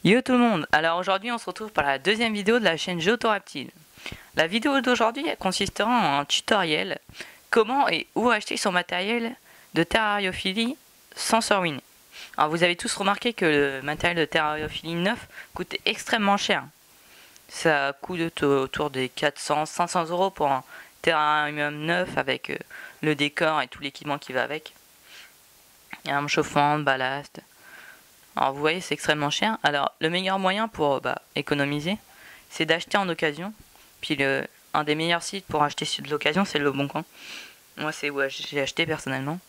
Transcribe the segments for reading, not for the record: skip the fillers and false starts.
Yo tout le monde, alors aujourd'hui on se retrouve pour la deuxième vidéo de la chaîne Géotoraptile. La vidéo d'aujourd'hui consistera en un tutoriel comment et où acheter son matériel de terrariophilie sans se ruiner. Alors vous avez tous remarqué que le matériel de terrariophilie neuf coûte extrêmement cher. Ça coûte autour des 400-500 euros pour un terrarium neuf avec le décor et tout l'équipement qui va avec. Arme chauffante, ballast. Alors vous voyez c'est extrêmement cher. Alors le meilleur moyen pour économiser, c'est d'acheter en occasion. Puis un des meilleurs sites pour acheter de l'occasion, c'est le Bon Coin. Moi c'est où j'ai acheté personnellement.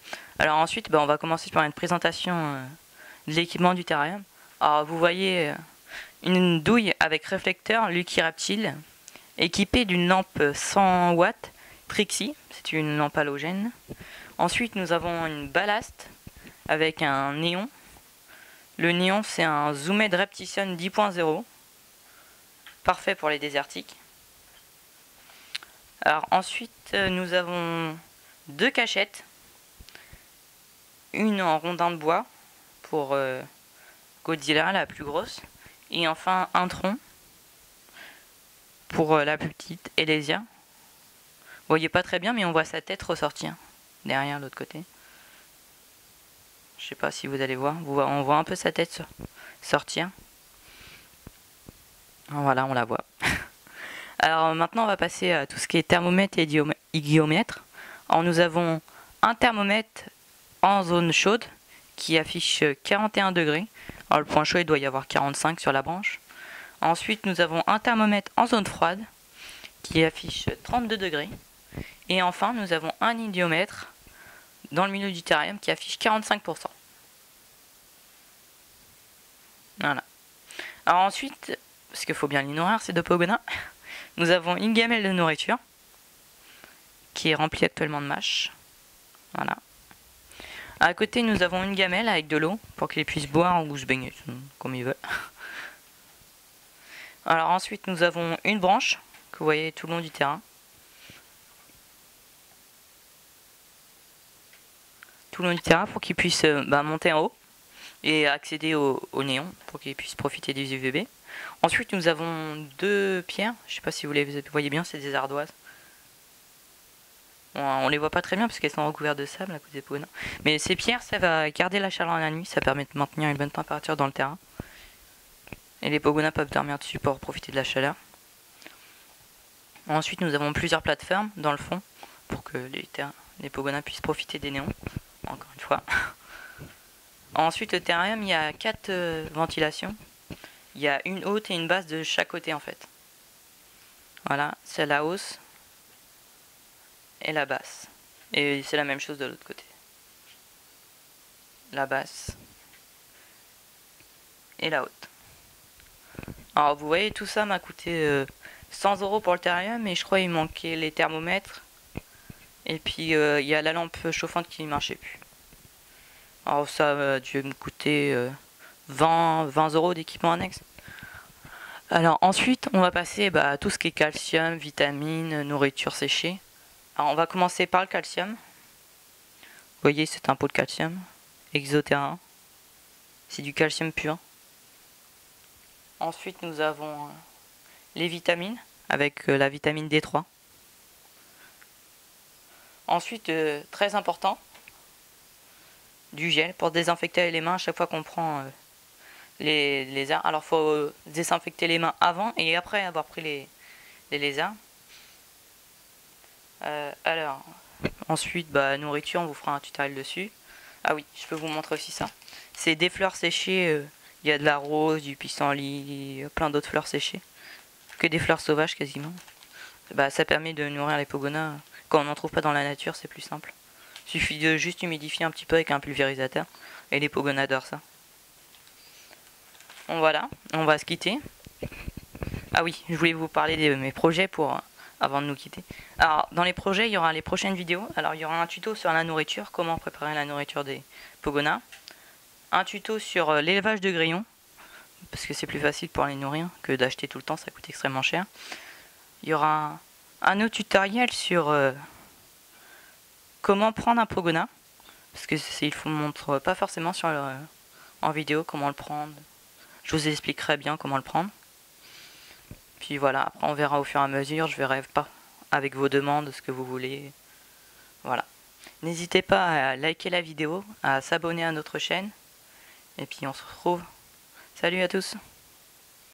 Alors ensuite on va commencer par une présentation de l'équipement du terrarium. Alors vous voyez une douille avec réflecteur Lucky Reptile, équipée d'une lampe 100 watts Trixie, c'est une lampe halogène. Ensuite nous avons une ballast avec un néon. Le néon, c'est un Zoomed Reptition 10.0, parfait pour les désertiques. Alors ensuite, nous avons deux cachettes, une en rondin de bois pour Godzilla, la plus grosse, et enfin un tronc pour la plus petite, Elesia. Vous voyez pas très bien, mais on voit sa tête ressortir derrière l'autre côté. Je sais pas si vous allez voir, on voit un peu sa tête sortir. Voilà, on la voit. Alors maintenant on va passer à tout ce qui est thermomètre et hygiomètre. Alors nous avons un thermomètre en zone chaude qui affiche 41 degrés. Alors le point chaud il doit y avoir 45 sur la branche. Ensuite nous avons un thermomètre en zone froide qui affiche 32 degrés. Et enfin nous avons un hygiomètre dans le milieu du terrarium qui affiche 45%. Voilà. Alors ensuite, parce qu'il faut bien les nourrir ces deux pogonins, nous avons une gamelle de nourriture qui est remplie actuellement de mâches. Voilà. À côté nous avons une gamelle avec de l'eau pour qu'ils puissent boire ou se baigner comme ils veulent. Alors ensuite nous avons une branche que vous voyez tout le long du terrain. Tout le long du terrain pour qu'ils puissent monter en haut et accéder au néon pour qu'ils puissent profiter des UVB. Ensuite nous avons deux pierres, je sais pas si vous les voyez bien, c'est des ardoises. Bon, on les voit pas très bien parce qu'elles sont recouvertes de sable à cause des pogonins. Mais ces pierres ça va garder la chaleur la nuit, ça permet de maintenir une bonne température dans le terrain. Et les pogonins peuvent dormir dessus pour profiter de la chaleur. Ensuite nous avons plusieurs plateformes dans le fond pour que les pogonins puissent profiter des néons, encore une fois. Ensuite le terrarium il y a 4 ventilations. Il y a une haute et une basse de chaque côté en fait. Voilà, c'est la hausse et la basse. Et c'est la même chose de l'autre côté. La basse et la haute. Alors vous voyez tout ça m'a coûté 100 euros pour le terrarium et je crois il manquait les thermomètres. Et puis il y a la lampe chauffante qui ne marchait plus. Alors ça a dû me coûter 20 euros d'équipement annexe. Alors ensuite on va passer à tout ce qui est calcium, vitamines, nourriture séchée. Alors on va commencer par le calcium. Vous voyez c'est un pot de calcium. Exoterra. C'est du calcium pur. Ensuite nous avons les vitamines avec la vitamine D3. Ensuite très important, du gel pour désinfecter les mains à chaque fois qu'on prend les lézards. Alors faut désinfecter les mains avant et après avoir pris les lézards. Alors ensuite nourriture, on vous fera un tutoriel dessus. Ah oui, je peux vous montrer aussi ça. C'est des fleurs séchées, il y a de la rose, du pissenlit, plein d'autres fleurs séchées. Que des fleurs sauvages quasiment. Ça permet de nourrir les pogonins. Quand on n'en trouve pas dans la nature, c'est plus simple. Il suffit de juste humidifier un petit peu avec un pulvérisateur. Et les pogonins adorent ça. Bon voilà, on va se quitter. Ah oui, je voulais vous parler de mes projets avant de nous quitter. Alors dans les projets, il y aura les prochaines vidéos. Alors il y aura un tuto sur la nourriture, comment préparer la nourriture des pogonins. Un tuto sur l'élevage de grillons, parce que c'est plus facile pour les nourrir que d'acheter tout le temps, ça coûte extrêmement cher. Il y aura un autre tutoriel sur comment prendre un pogonin, parce que il ne montre pas forcément en vidéo comment le prendre, Je vous expliquerai bien comment le prendre. Puis voilà, après on verra au fur et à mesure, je verrai pas avec vos demandes ce que vous voulez. Voilà. N'hésitez pas à liker la vidéo, à s'abonner à notre chaîne. Et puis on se retrouve. Salut à tous!